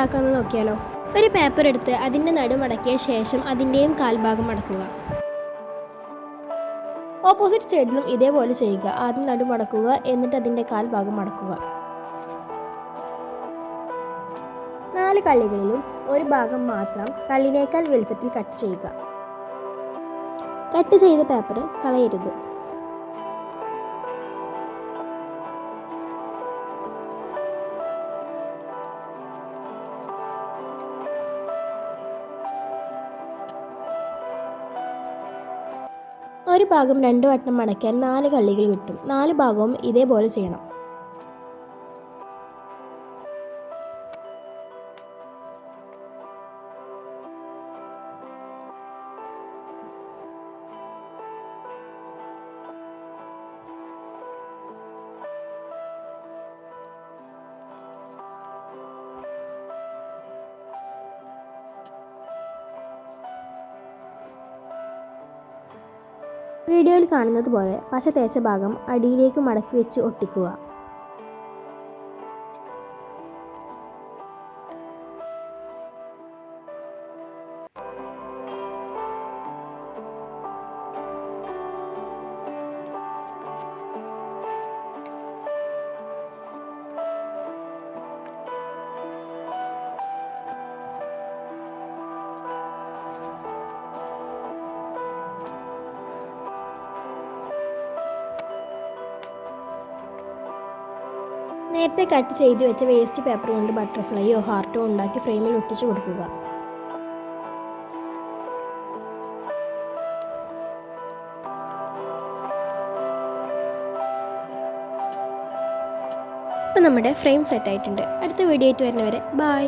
ഉണ്ടാക്കാമെന്ന് നോക്കിയാലോ? ഒരു പേപ്പർ എടുത്ത് അതിൻ്റെ നടു മടക്കിയ ശേഷം അതിൻ്റെയും കാൽഭാഗം മടക്കുക. ഓപ്പോസിറ്റ് സൈഡിലും ഇതേപോലെ ചെയ്യുക. ആദ്യം നടു മടക്കുക, എന്നിട്ട് അതിൻ്റെ കാൽഭാഗം മടക്കുക. 4 കള്ളികളിലും ഒരു ഭാഗം മാത്രം കള്ളിനേക്കാൾ വലുപ്പത്തിൽ കട്ട് ചെയ്യുക. കട്ട് ചെയ്ത പേപ്പർ കളയരുത്. ഒരു ഭാഗം 2 വട്ടം മടക്കിയാൽ 4 കള്ളികൾ കിട്ടും. 4 ഭാഗവും ഇതേപോലെ ചെയ്യണം. വീഡിയോയിൽ കാണുന്നത് പോലെ പശ തേച്ച ഭാഗം അടിയിലേക്ക് മടക്കി വെച്ച് ഒട്ടിക്കുക. നേരത്തെ കട്ട് ചെയ്ത് വെച്ച വേസ്റ്റ് പേപ്പർ കൊണ്ട് ബട്ടർഫ്ലൈയോ ഹാർട്ടോ ഉണ്ടാക്കി ഫ്രെയിമിൽ ഒട്ടിച്ചു കൊടുക്കുക. ഇപ്പം നമ്മുടെ ഫ്രെയിം സെറ്റ് ആയിട്ടുണ്ട്. അടുത്ത വീഡിയോ ആയിട്ട് വരുന്നവരെ ബൈ.